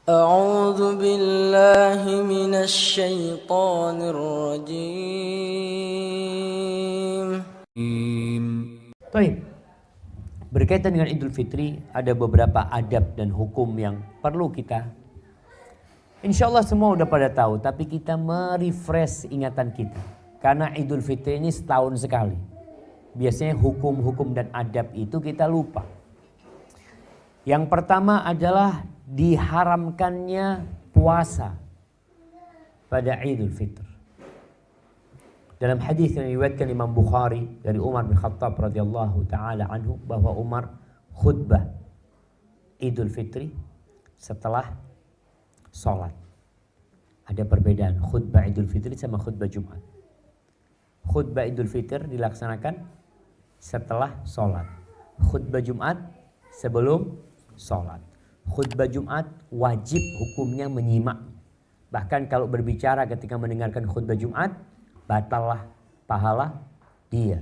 أعوذ بالله من الشيطان الرجيم. Baik. Berkaitan dengan Idul Fitri, ada beberapa adab dan hukum yang perlu kita, insya Allah semua udah pada tahu, tapi kita merefresh ingatan kita. Karena Idul Fitri ini setahun sekali. Biasanya hukum-hukum dan adab itu kita lupa. Yang pertama adalah diharamkannya puasa pada Idul Fitr. Dalam hadis yang diriwayatkan Imam Bukhari dari Umar bin Khattab radhiyallahu taala anhu, bahwa Umar khutbah Idul Fitri setelah sholat. Ada perbedaan khutbah Idul Fitri sama khutbah Jumat. Khutbah Idul Fitr dilaksanakan setelah sholat. Khutbah Jumat sebelum sholat. Khutbah Jumat wajib hukumnya menyimak. Bahkan kalau berbicara ketika mendengarkan khutbah Jumat, batallah pahala dia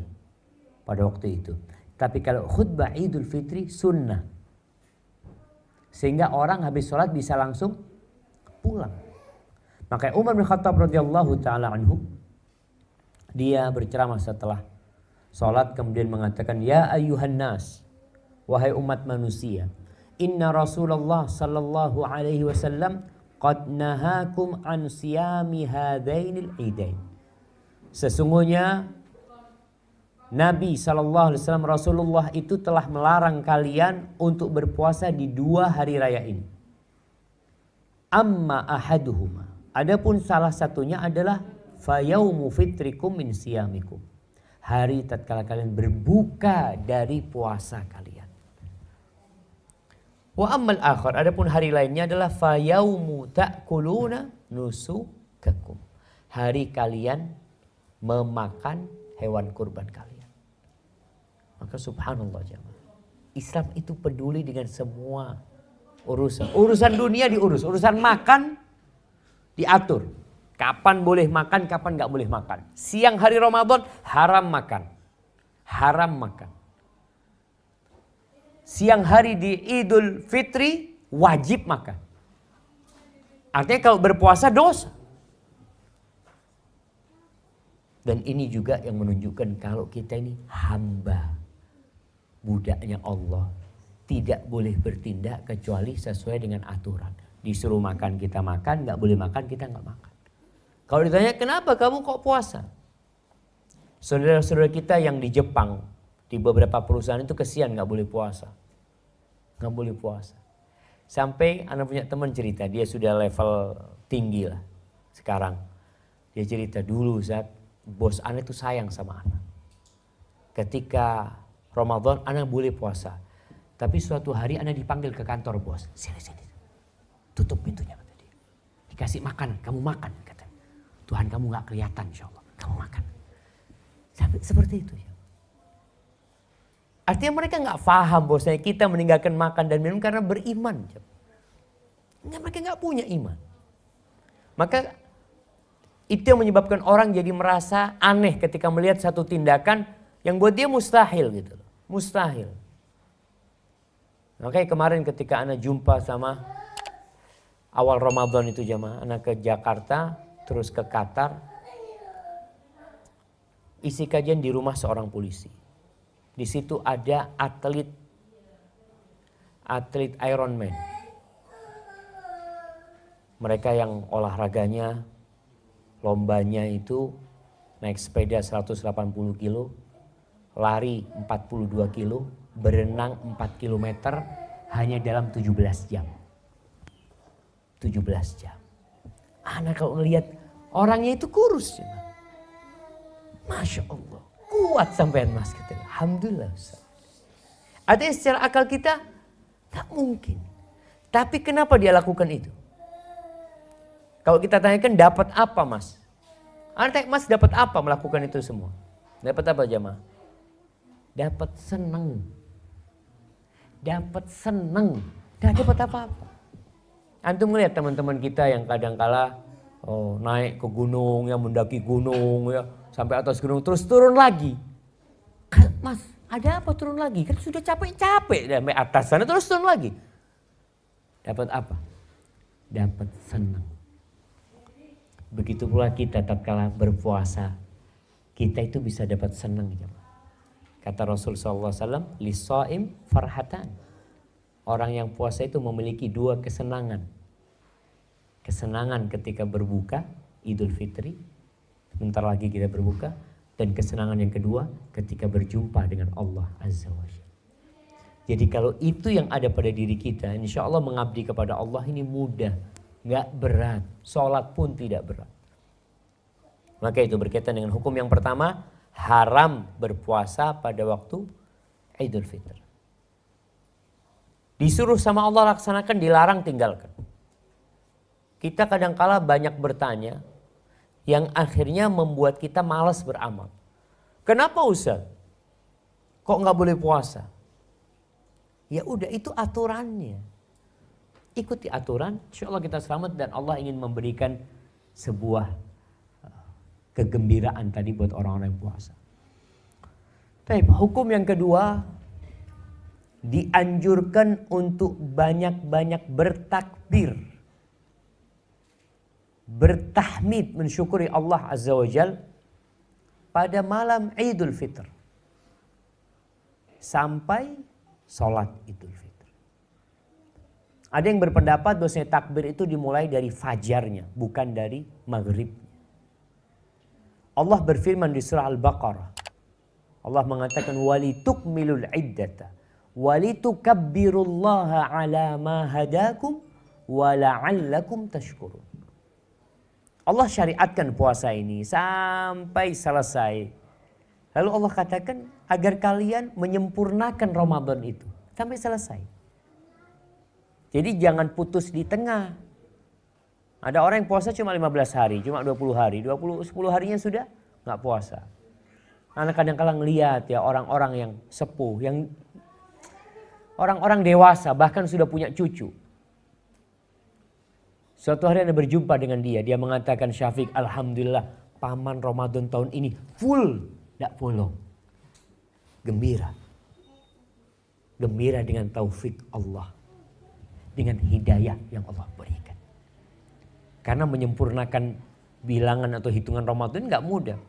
pada waktu itu. Tapi kalau khutbah Idul Fitri sunnah. Sehingga orang habis sholat bisa langsung pulang. Maka Umar bin Khattab radhiyallahu taala anhu, dia berceramah setelah sholat kemudian mengatakan, ya ayyuhan nas, wahai umat manusia, inna Rasulullah sallallahu alaihi wasallam qad nahakum an siyami hadainil idain. Sesungguhnya Nabi sallallahu alaihi wasallam, Rasulullah itu telah melarang kalian untuk berpuasa di dua hari raya ini. Amma ahaduhuma, adapun salah satunya adalah fayaumu fitrikum min siyamikum, hari tatkala kalian berbuka dari puasa kalian. Wa ammal akhar, adapun hari lainnya adalah fayaumu ta'kuluna nusukakum, hari kalian memakan hewan kurban kalian. Maka subhanallah jemaah, Islam itu peduli dengan semua urusan. Urusan dunia diurus, urusan makan diatur. Kapan boleh makan, kapan gak boleh makan. Siang hari Ramadan haram makan. Haram makan. Siang hari di Idul Fitri wajib makan. Artinya kalau berpuasa dosa. Dan ini juga yang menunjukkan kalau kita ini hamba, budaknya Allah, tidak boleh bertindak kecuali sesuai dengan aturan. Disuruh makan kita makan, gak boleh makan kita gak makan. Kalau ditanya kenapa kamu kok puasa? Saudara-saudara kita yang di Jepang, di beberapa perusahaan itu kesian gak boleh puasa. Gak boleh puasa. Sampai anak punya teman cerita, dia sudah level tinggi lah sekarang. Dia cerita dulu saat bos anak itu sayang sama anak. Ketika Ramadan anak boleh puasa. Tapi suatu hari anak dipanggil ke kantor bos. Sini. Tutup pintunya kata dia. Dikasih makan, kamu makan kata. Tuhan kamu gak kelihatan insya Allah. Kamu makan. Sampai seperti itu ya. Artinya mereka gak paham bahwasanya kita meninggalkan makan dan minum karena beriman. Mereka gak punya iman. Maka itu yang menyebabkan orang jadi merasa aneh ketika melihat satu tindakan yang buat dia mustahil gitu. Mustahil. Makanya kemarin ketika anak jumpa sama awal Ramadan itu jemaah, anak ke Jakarta terus ke Qatar. Isi kajian di rumah seorang polisi. Di situ ada atlet Ironman. Mereka yang olahraganya, lombanya itu naik sepeda 180 kilo, lari 42 kilo, berenang 4 kilometer hanya dalam 17 jam. 17 jam. Anak kalau melihat orangnya itu kurus. Masya Allah. Kuat sampean mas. Alhamdulillah. Artinya secara akal kita gak mungkin. Tapi kenapa dia lakukan itu? Kalau kita tanyakan dapat apa mas? Anak mas dapat apa melakukan itu semua? Dapat apa jamaah? Dapat senang. Dapat senang. Gak dapat apa-apa. Antum melihat teman-teman kita yang kadang-kala naik ke gunung, ya mendaki gunung, ya sampai atas gunung terus turun lagi. Mas, ada apa turun lagi? Kan sudah capek-capek sampai atas sana terus turun lagi. Dapat apa? dapat senang. Begitu pula kita tatkala berpuasa, kita itu bisa dapat senang. Kata Rasul SAW, "Lis-shaim farhatan." Orang yang puasa itu memiliki dua kesenangan. Kesenangan ketika berbuka, Idul Fitri, sebentar lagi kita berbuka. Dan kesenangan yang kedua ketika berjumpa dengan Allah Azza wa Jalla. Jadi kalau itu yang ada pada diri kita, insya Allah mengabdi kepada Allah ini mudah, gak berat. Sholat pun tidak berat. Maka itu berkaitan dengan hukum yang pertama, haram berpuasa pada waktu Idul Fitri. Disuruh sama Allah laksanakan, dilarang tinggalkan. Kita kadangkala banyak bertanya, yang akhirnya membuat kita malas beramal. Kenapa Ustaz? Kok gak boleh puasa? Ya udah, itu aturannya. Ikuti aturan, insya Allah kita selamat dan Allah ingin memberikan sebuah kegembiraan tadi buat orang-orang yang puasa. Tapi hukum yang kedua, dianjurkan untuk banyak-banyak bertakbir. Bertahmid, mensyukuri Allah Azza wa Jal pada malam Idul Fitr sampai sholat Idul Fitr. Ada yang berpendapat bahwasanya takbir itu dimulai dari fajarnya, bukan dari maghribnya. Allah berfirman di surah Al-Baqarah, Allah mengatakan walitukmilul iddata walitukabbirullaha ala ma hadakum wa la'allakum tashkurun. Allah syariatkan puasa ini sampai selesai. Lalu Allah katakan agar kalian menyempurnakan Ramadan itu sampai selesai. Jadi jangan putus di tengah. Ada orang yang puasa cuma 15 hari, cuma 20 hari. 10 harinya sudah gak puasa. Anak kadang-kadang ngelihat ya orang-orang yang sepuh, yang orang-orang dewasa bahkan sudah punya cucu. Suatu hari Anda berjumpa dengan dia mengatakan, Syafiq, alhamdulillah paman Ramadan tahun ini full, tidak bolong. Gembira. Gembira dengan taufik Allah. Dengan hidayah yang Allah berikan. Karena menyempurnakan bilangan atau hitungan Ramadan tidak mudah.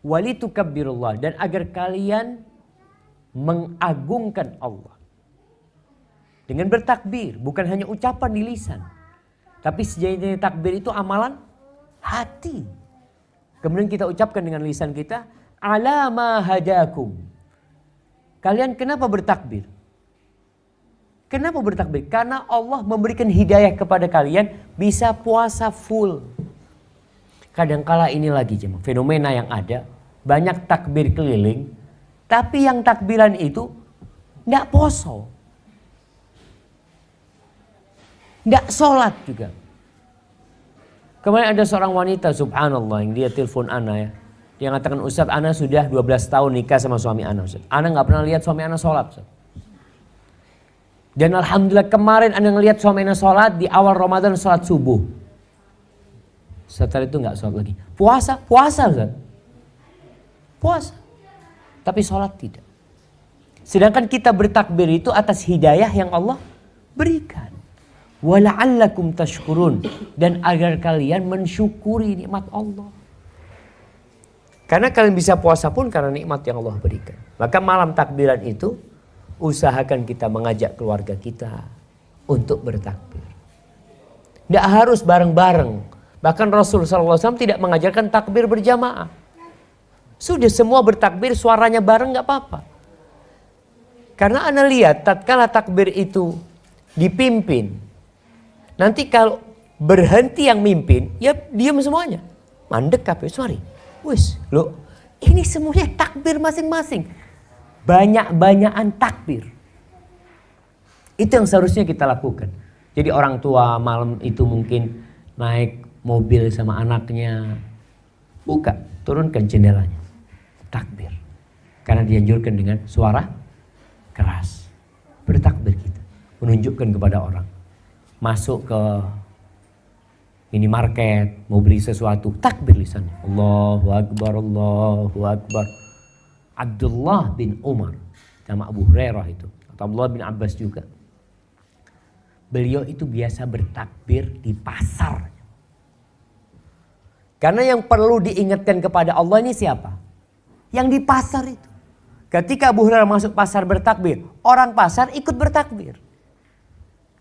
Walitukabbirullah, dan agar kalian mengagungkan Allah. Dengan bertakbir, bukan hanya ucapan di lisan. Tapi sejatinya takbir itu amalan hati. Kemudian kita ucapkan dengan lisan kita, ala ma hadakum. Kalian kenapa bertakbir? Kenapa bertakbir? Karena Allah memberikan hidayah kepada kalian bisa puasa full. Kadangkala ini lagi fenomena yang ada, banyak takbir keliling, tapi yang takbiran itu tidak poso. Tidak sholat juga. Kemarin ada seorang wanita, subhanallah, yang dia telepon Ana ya. Dia mengatakan, Ustaz, Ana sudah 12 tahun nikah sama suami Ana. Ustaz. Ana gak pernah lihat suami Ana sholat. Ustaz. Dan alhamdulillah kemarin Ana ngelihat suami Ana sholat di awal Ramadan, sholat subuh. Setelah itu gak sholat lagi. Puasa Ustaz. Puasa. Tapi sholat tidak. Sedangkan kita bertakbir itu atas hidayah yang Allah berikan. Wala'allakum tashkurun, dan agar kalian mensyukuri nikmat Allah. Karena kalian bisa puasa pun karena nikmat yang Allah berikan. Maka malam takbiran itu usahakan kita mengajak keluarga kita untuk bertakbir. Tidak harus bareng-bareng. Bahkan Rasulullah SAW tidak mengajarkan takbir berjamaah. Sudah semua bertakbir suaranya bareng gak apa-apa. Karena Anda lihat tatkala takbir itu dipimpin, nanti kalau berhenti yang mimpin, ya diam semuanya. Mandek kabeh, sorry. Wis, lo ini semuanya takbir masing-masing. Banyak-banyakan takbir. Itu yang seharusnya kita lakukan. Jadi orang tua malam itu mungkin naik mobil sama anaknya. Buka, turunkan jendelanya. Takbir. Karena dianjurkan dengan suara keras. Bertakbir kita. Menunjukkan kepada orang. Masuk ke minimarket, mau beli sesuatu, takbir lisannya. Allahu Akbar, Allahu Akbar. Abdullah bin Umar sama Abu Hurairah itu, atau Abdullah bin Abbas juga. Beliau itu biasa bertakbir di pasar. Karena yang perlu diingatkan kepada Allah ini siapa? Yang di pasar itu. Ketika Abu Hurairah masuk pasar bertakbir, orang pasar ikut bertakbir.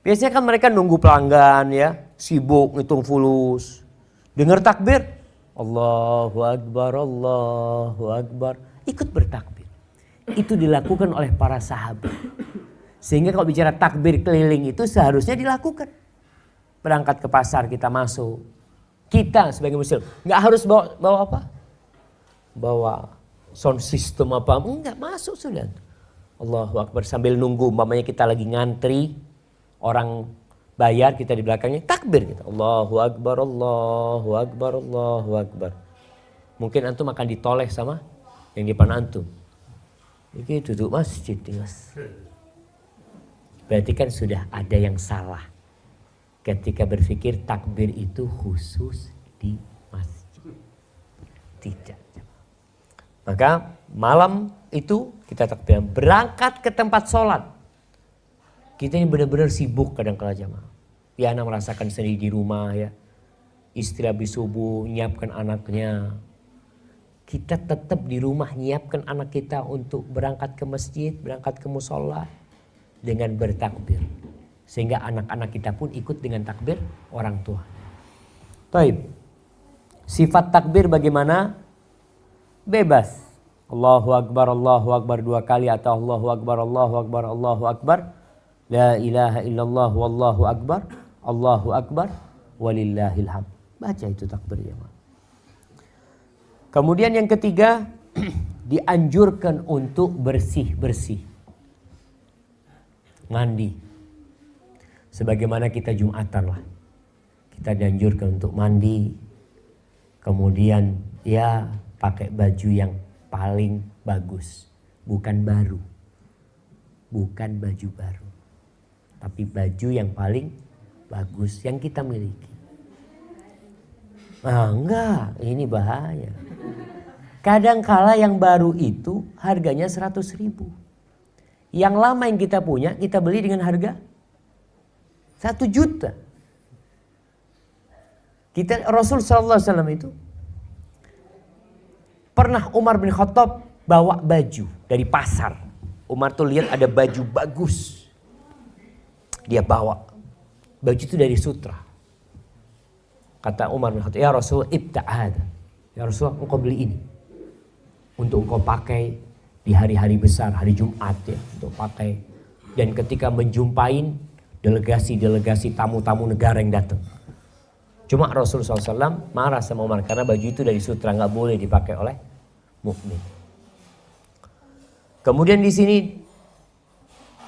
Biasanya kan mereka nunggu pelanggan ya, sibuk ngitung fulus. Dengar takbir, Allahu Akbar, ikut bertakbir. Itu dilakukan oleh para sahabat. Sehingga kalau bicara takbir keliling itu seharusnya dilakukan. Berangkat ke pasar kita masuk. Kita sebagai muslim nggak harus bawa apa? Bawa sound system apa? Enggak, masuk sudah. Allahu Akbar sambil nunggu, umpamanya kita lagi ngantri, orang bayar, kita di belakangnya takbir kita. Allahu Akbar, Allahu Akbar, Allahu Akbar. Mungkin antum akan ditoleh sama yang di depan antum. Ini duduk masjid mas. Berarti kan sudah ada yang salah ketika berpikir takbir itu khusus di masjid. Tidak. Maka malam itu kita takbir. Berangkat ke tempat sholat. Kita ini benar-benar sibuk kadang-kala jamaah. Ya, anak merasakan sendiri di rumah ya. Istri habis subuh nyiapkan anaknya. Kita tetap di rumah nyiapkan anak kita untuk berangkat ke masjid, berangkat ke musola dengan bertakbir. Sehingga anak-anak kita pun ikut dengan takbir orang tua. Baik. Sifat takbir bagaimana? Bebas. Allahu Akbar 2 kali atau Allahu Akbar, Allahu Akbar, Allahu Akbar. La ilaha illallah wallahu akbar, Allahu akbar, walillahil hamd. Baca itu takbir ya. Kemudian yang ketiga, dianjurkan untuk bersih-bersih. Mandi. Sebagaimana kita Jumatan lah. Kita dianjurkan untuk mandi. Kemudian ya pakai baju yang paling bagus. Bukan baru. Bukan baju baru. Tapi baju yang paling bagus yang kita miliki. Ah enggak, ini bahaya. Kadangkala yang baru itu harganya 100.000. Yang lama yang kita punya kita beli dengan harga 1 juta. Rasul sallallahu alaihi wasallam itu pernah Umar bin Khattab bawa baju dari pasar. Umar tuh lihat ada baju bagus. Dia bawa. Baju itu dari sutra. Kata Umar bin Khattab, "Ya Rasul, ibta'ad." Ya Rasul, engkau beli ini. Untuk engkau pakai di hari-hari besar, hari Jumat ya, untuk pakai. Dan ketika menjumpain delegasi-delegasi tamu-tamu negara yang datang. Cuma Rasulullah SAW marah sama Umar karena baju itu dari sutra, nggak boleh dipakai oleh mukmin. Kemudian di sini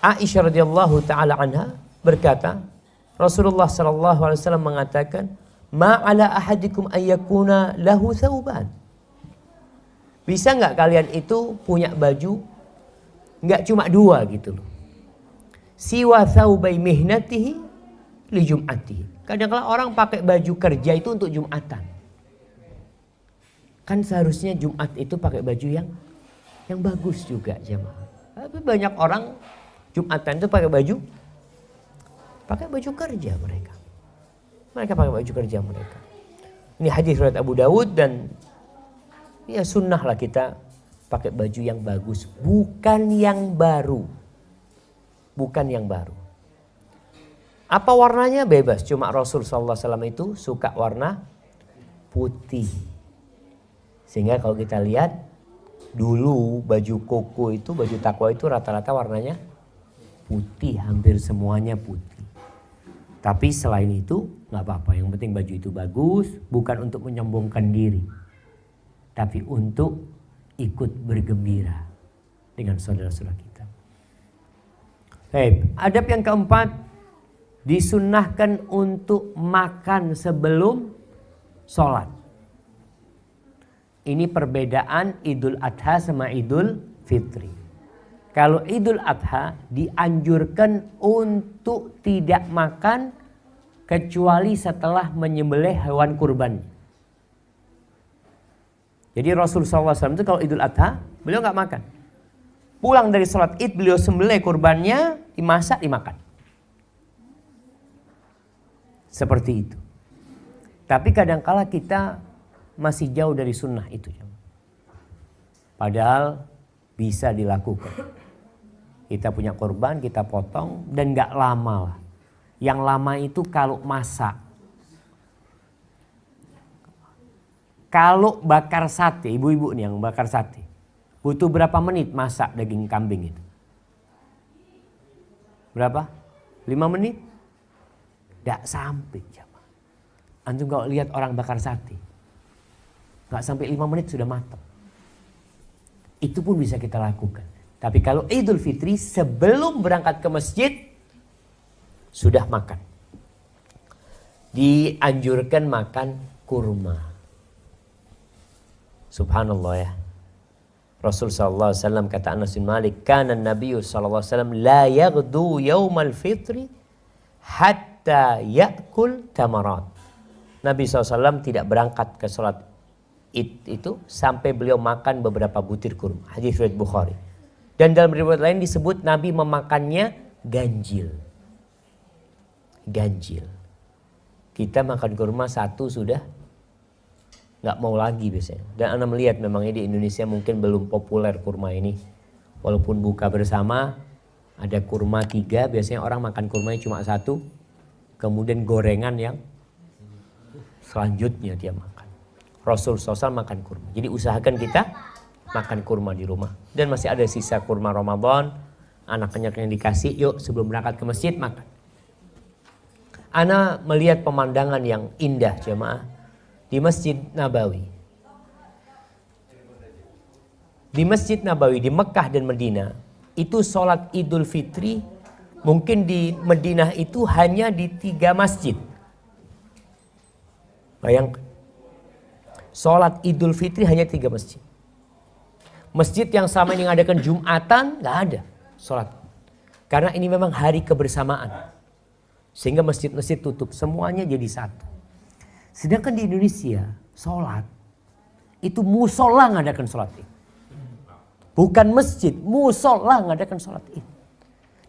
Aisyah radhiyallahu taala anha berkata, Rasulullah SAW mengatakan, "Ma ala ahadikum ayyakuna lahu thawban." Bisa nggak kalian itu punya baju nggak cuma 2 gitu loh. Siwa thawbai mihnatihi li jum'atihi. Kadang-kadang orang pakai baju kerja itu untuk Jumatan. Kan seharusnya Jumat itu pakai baju yang bagus juga jemaah. Tapi banyak orang Jumatan itu pakai baju kerja mereka. Mereka pakai baju kerja mereka. Ini hadis riwayat Abu Dawud dan ya sunnah lah kita pakai baju yang bagus, bukan yang baru. Bukan yang baru. Apa warnanya bebas, cuma Rasul sallallahu alaihi wasallam itu suka warna putih. Sehingga kalau kita lihat dulu baju koko itu, baju takwa itu rata-rata warnanya putih, hampir semuanya putih. Tapi selain itu nggak apa-apa, yang penting baju itu bagus, bukan untuk menyombongkan diri, tapi untuk ikut bergembira dengan saudara-saudara kita. Baik, adab yang keempat, disunnahkan untuk makan sebelum sholat. Ini perbedaan Idul Adha sama Idul Fitri. Kalau Idul Adha dianjurkan untuk tidak makan kecuali setelah menyembelih hewan kurban. Jadi Rasulullah SAW itu kalau Idul Adha beliau nggak makan. Pulang dari sholat Id beliau sembelih kurbannya, dimasak, dimakan. Seperti itu. Tapi kadangkala kita masih jauh dari sunnah itu. Padahal bisa dilakukan. Kita punya kurban, kita potong dan gak lama lah. Yang lama itu kalau masak. Kalau bakar sate, ibu-ibu nih yang bakar sate. Butuh berapa menit masak daging kambing itu? Berapa? 5 menit? Gak sampai. Antum kalau lihat orang bakar sate. Gak sampai 5 menit sudah matang. Itu pun bisa kita lakukan. Tapi kalau Idul Fitri sebelum berangkat ke masjid sudah makan. Dianjurkan makan kurma. Subhanallah ya. Rasul sallallahu alaihi wasallam kata Anas bin Malik, kana Nabi sallallahu alaihi wasallam la yaghdu yaumal fitri hatta ya'kul tamarat. Nabi SAW tidak berangkat ke sholat Id itu sampai beliau makan beberapa butir kurma. Hadis riwayat Bukhari. Dan dalam riwayat lain disebut Nabi memakannya ganjil. Ganjil. Kita makan kurma satu sudah nggak mau lagi biasanya. Dan Anda melihat memangnya di Indonesia mungkin belum populer kurma ini. Walaupun buka bersama ada kurma 3, biasanya orang makan kurmanya cuma 1. Kemudian gorengan yang selanjutnya dia makan. Rasul SAW makan kurma. Jadi usahakan kita makan kurma di rumah. Dan masih ada sisa kurma Ramadan. Anak-anak yang dikasih, yuk sebelum berangkat ke masjid makan. Ana melihat pemandangan yang indah jemaah di Masjid Nabawi. Di Masjid Nabawi di Mekah dan Madinah itu sholat Idul Fitri mungkin di Madinah itu hanya di 3 masjid. Bayangkan. Sholat Idul Fitri hanya 3 masjid. Masjid yang sama ini ngadakan Jumatan gak ada sholat. Karena ini memang hari kebersamaan. Sehingga masjid-masjid tutup. Semuanya jadi satu. Sedangkan di Indonesia sholat itu musola ngadakan sholat Id. Bukan masjid, musola ngadakan sholat Id.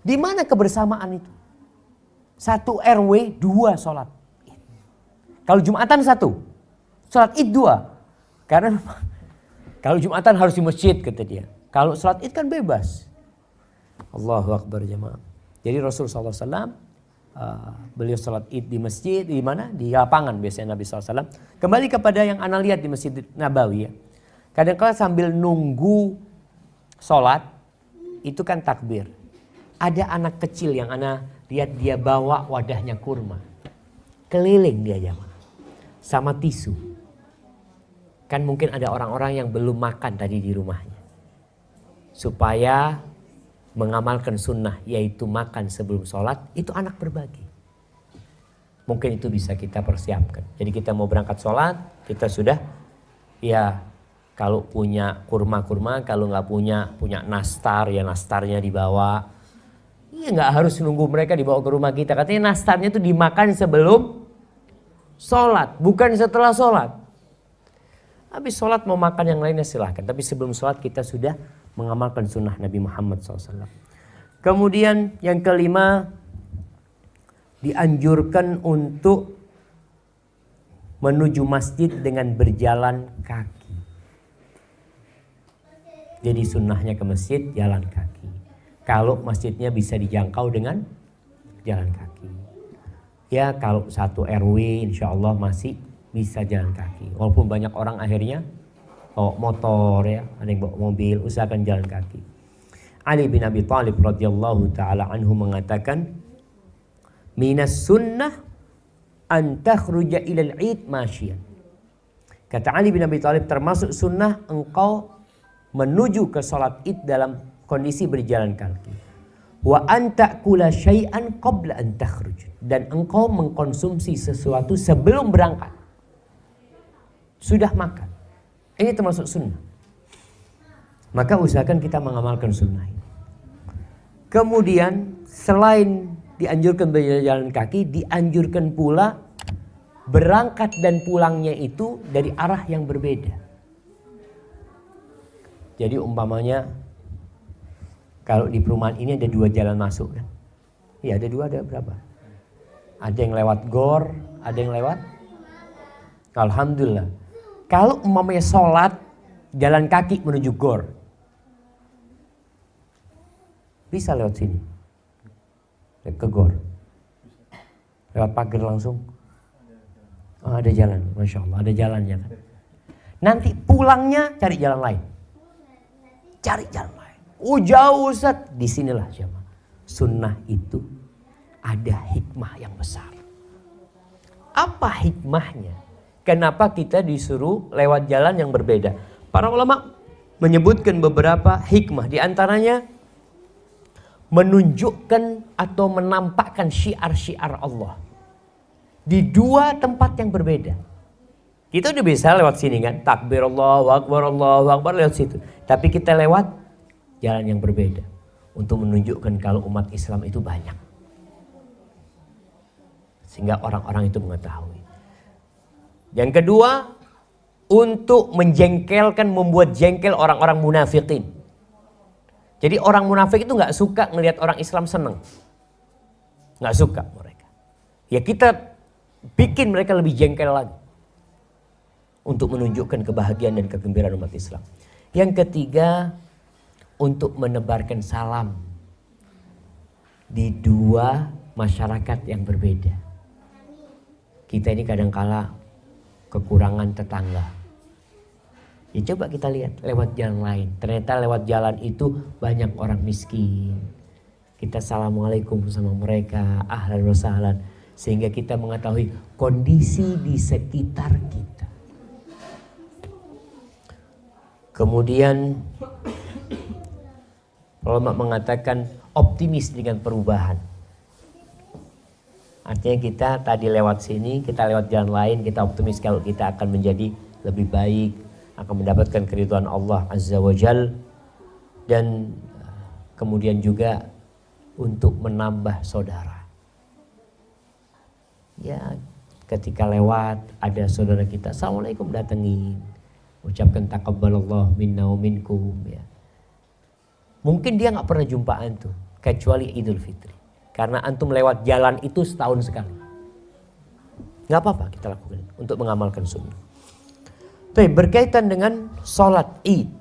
Di mana kebersamaan itu? 1 RW 2 sholat Id. Kalau Jumatan 1, sholat Id 2. Karena kalau Jumatan harus di masjid kata dia. Kalau sholat Id kan bebas. Allahu Akbar jemaah. Jadi Rasulullah SAW beliau sholat Id di masjid di mana? Di lapangan biasanya Nabi SAW. Kembali kepada yang Ana lihat di Masjid Nabawi ya. Kadang-kadang sambil nunggu sholat itu kan takbir. Ada anak kecil yang Ana lihat dia bawa wadahnya kurma. Keliling dia jemaah. Sama tisu. Kan mungkin ada orang-orang yang belum makan tadi di rumahnya. Supaya mengamalkan sunnah yaitu makan sebelum sholat, itu anak berbagi. Mungkin itu bisa kita persiapkan. Jadi kita mau berangkat sholat, kita sudah ya kalau punya kurma-kurma, kalau nggak punya nastar ya nastarnya dibawa. Iya nggak harus nunggu mereka dibawa ke rumah kita. Katanya nastarnya itu dimakan sebelum sholat, bukan setelah sholat. Habis sholat mau makan yang lainnya silahkan. Tapi sebelum sholat kita sudah mengamalkan sunnah Nabi Muhammad SAW. Kemudian yang kelima, dianjurkan untuk menuju masjid dengan berjalan kaki. Jadi sunnahnya ke masjid jalan kaki. Kalau masjidnya bisa dijangkau dengan jalan kaki. Ya kalau 1 RW insya Allah masih bisa jalan kaki. Walaupun banyak orang akhirnya bawa motor ya, ada yang bawa mobil, usahakan jalan kaki. Ali bin Abi Thalib radhiyallahu taala anhu mengatakan, "Minas sunnah an takhruja ilal Id masyian." Kata Ali bin Abi Thalib, termasuk sunnah engkau menuju ke salat Id dalam kondisi berjalan kaki. Wa an ta'kula syai'an qabla an takhruj, dan engkau mengkonsumsi sesuatu sebelum berangkat. Sudah makan. Ini termasuk sunnah. Maka usahakan kita mengamalkan sunnah ini. Kemudian selain dianjurkan berjalan kaki, dianjurkan pula berangkat dan pulangnya itu dari arah yang berbeda. Jadi umpamanya kalau di perumahan ini ada 2 jalan masuk kan? Iya ada 2, ada berapa? Ada yang lewat gor, ada yang lewat. Alhamdulillah. Kalau umpamanya sholat jalan kaki menuju gor, bisa lewat sini, ke gor, lewat pagar langsung. Oh, ada jalan, masya Allah, ada jalannya kan. Nanti pulangnya cari jalan lain, cari jalan lain. Oh jauh Ustaz, disinilah jemaah. Sunnah itu ada hikmah yang besar. Apa hikmahnya? Kenapa kita disuruh lewat jalan yang berbeda? Para ulama menyebutkan beberapa hikmah. Di antaranya menunjukkan atau menampakkan syiar-syiar Allah di dua tempat yang berbeda. Kita udah bisa lewat sini kan, takbir Allahu Akbar lewat situ. Tapi kita lewat jalan yang berbeda untuk menunjukkan kalau umat Islam itu banyak, sehingga orang-orang itu mengetahui. Yang kedua, untuk menjengkelkan, membuat jengkel orang-orang munafikin. Jadi orang munafik itu nggak suka ngelihat orang Islam senang, nggak suka mereka. Ya kita bikin mereka lebih jengkel lagi untuk menunjukkan kebahagiaan dan kegembiraan umat Islam. Yang ketiga, untuk menebarkan salam di dua masyarakat yang berbeda. Kita ini kadangkala kekurangan tetangga. Ya coba kita lihat lewat jalan lain. Ternyata lewat jalan itu banyak orang miskin. Kita assalamualaikum sama mereka, ahlan wa sahlan, sehingga kita mengetahui kondisi di sekitar kita. Kemudian ulama mengatakan optimis dengan perubahan. Artinya kita tadi lewat sini, kita lewat jalan lain, kita optimis kalau kita akan menjadi lebih baik, akan mendapatkan keridhaan Allah Azza wa Jal. Dan kemudian juga untuk menambah saudara. Ya, ketika lewat ada saudara kita, assalamualaikum, datengin, ucapkan taqabbalallahu minna wa minkum ya. Mungkin dia nggak pernah jumpa antum kecuali Idul Fitri, karena antum lewat jalan itu setahun sekali. Nggak apa-apa kita lakukan untuk mengamalkan sunnah. Tapi berkaitan dengan sholat Id,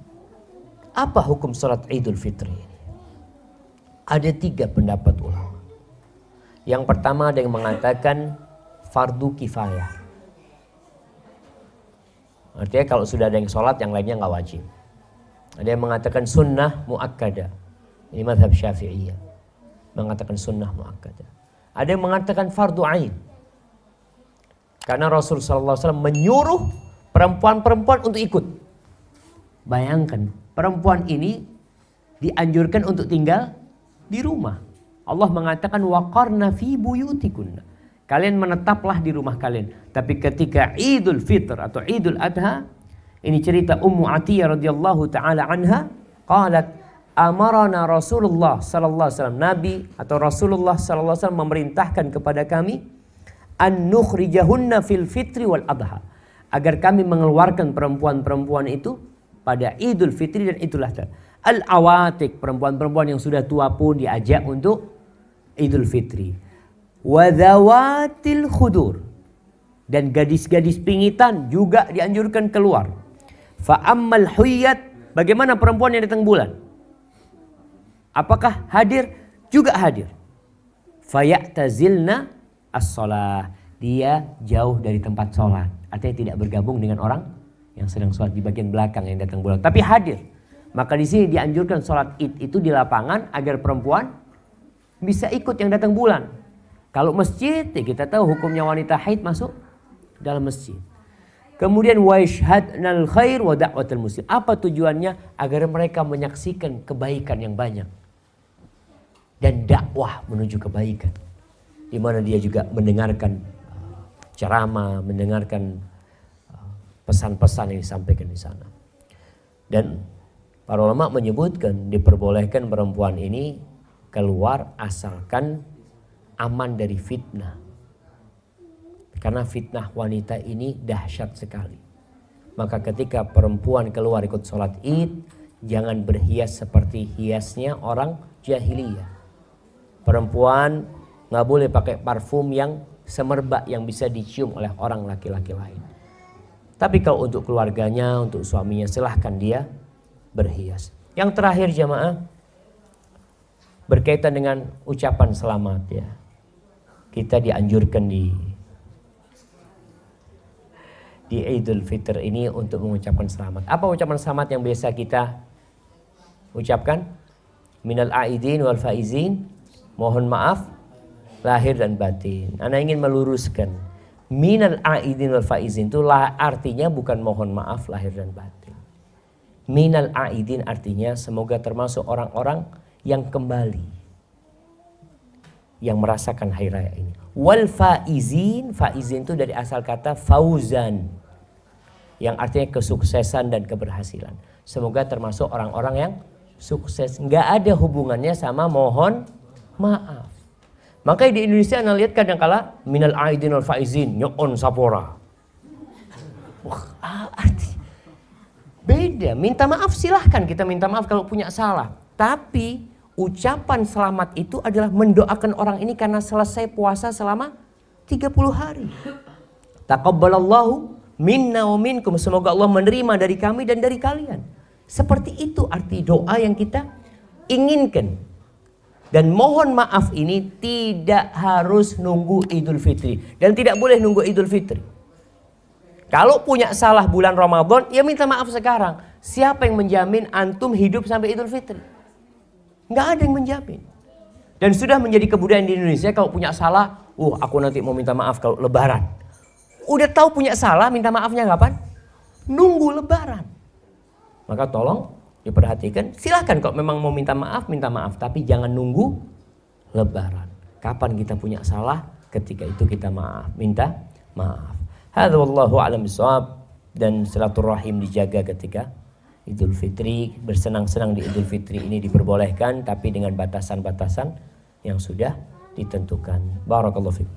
apa hukum sholat Idul Fitri ini? Ada 3 pendapat ulama. Yang pertama ada yang mengatakan fardu kifayah. Artinya kalau sudah ada yang sholat, yang lainnya nggak wajib. Ada yang mengatakan sunnah muakkadah. Ini mazhab Syafi'iyah, mengatakan sunnah muakkadah. Ada yang mengatakan fardu ain. Karena Rasul sallallahu alaihi wasallam menyuruh perempuan-perempuan untuk ikut. Bayangkan, perempuan ini dianjurkan untuk tinggal di rumah. Allah mengatakan waqarna fi buyutikunna. Kalian menetaplah di rumah kalian. Tapi ketika Idul Fitr atau Idul Adha, ini cerita Ummu Atiyah radhiyallahu taala anha, qalat amarana Rasulullah sallallahu alaihi wasallam, Nabi atau Rasulullah sallallahu alaihi wasallam memerintahkan kepada kami an nukhrijahunna fil fitri wal adha, agar kami mengeluarkan perempuan-perempuan itu pada Idul Fitri dan Idul Adha. Al-awatik, perempuan-perempuan yang sudah tua pun diajak untuk Idul Fitri. Wadzawatil khudur, dan gadis-gadis pingitan juga dianjurkan keluar. Fa'ammal huyyat, bagaimana perempuan yang datang bulan? Apakah hadir? Juga hadir. Fayatazilna as-shalah, dia jauh dari tempat sholat. Artinya tidak bergabung dengan orang yang sedang sholat di bagian belakang yang datang bulan, tapi hadir. Maka di sini dianjurkan sholat Id itu di lapangan agar perempuan bisa ikut yang datang bulan. Kalau masjid, ya kita tahu hukumnya wanita haid masuk dalam masjid. Kemudian wa yashhadnal khair wa da'watul muslim. Apa tujuannya? Agar mereka menyaksikan kebaikan yang banyak dan dakwah menuju kebaikan, di mana dia juga mendengarkan ceramah, mendengarkan pesan-pesan yang disampaikan di sana. Dan para ulama menyebutkan diperbolehkan perempuan ini keluar asalkan aman dari fitnah. Karena fitnah wanita ini dahsyat sekali. Maka ketika perempuan keluar ikut sholat Id, jangan berhias seperti hiasnya orang jahiliyah. Perempuan Nggak boleh pakai parfum yang semerbak yang bisa dicium oleh orang laki-laki lain. Tapi kalau untuk keluarganya, untuk suaminya, silahkan dia berhias. Yang terakhir jamaah, berkaitan dengan ucapan selamat ya. Kita dianjurkan di Idul Fitr ini untuk mengucapkan selamat. Apa ucapan selamat yang biasa kita ucapkan? Minal aidin wal faizin, mohon maaf lahir dan batin. Ana ingin meluruskan, minal aidin wal faizin itu artinya bukan mohon maaf lahir dan batin. Minal aidin artinya semoga termasuk orang-orang yang kembali, yang merasakan hari raya ini. Wal faizin, faizin itu dari asal kata fauzan, yang artinya kesuksesan dan keberhasilan. Semoga termasuk orang-orang yang sukses. Nggak ada hubungannya sama mohon maaf. Makanya di Indonesia anda lihat kadang-kala minal aidin wal faizin nyon sapora. Wah, arti beda. Minta maaf silahkan kita minta maaf kalau punya salah. Tapi ucapan selamat itu adalah mendoakan orang ini karena selesai puasa selama 30 hari. Taqabbalallahu minna wa minkum. Semoga Allah menerima dari kami dan dari kalian. Seperti itu arti doa yang kita inginkan. Dan mohon maaf ini tidak harus nunggu Idul Fitri. Dan tidak boleh nunggu Idul Fitri. Kalau punya salah bulan Ramadan, ya minta maaf sekarang. Siapa yang menjamin antum hidup sampai Idul Fitri? Nggak ada yang menjamin. Dan sudah menjadi kebudayaan di Indonesia kalau punya salah, aku nanti mau minta maaf kalau lebaran. Udah tahu punya salah, minta maafnya kapan? Nunggu lebaran. Maka tolong diperhatikan, silakan kalau memang mau minta maaf, tapi jangan nunggu lebaran. Kapan kita punya salah, ketika itu kita minta maaf. Hadza wallahu a'lam bishawab. Dan silaturahim dijaga ketika Idul Fitri, bersenang-senang di Idul Fitri ini diperbolehkan, tapi dengan batasan-batasan yang sudah ditentukan. Barakallahu fikum.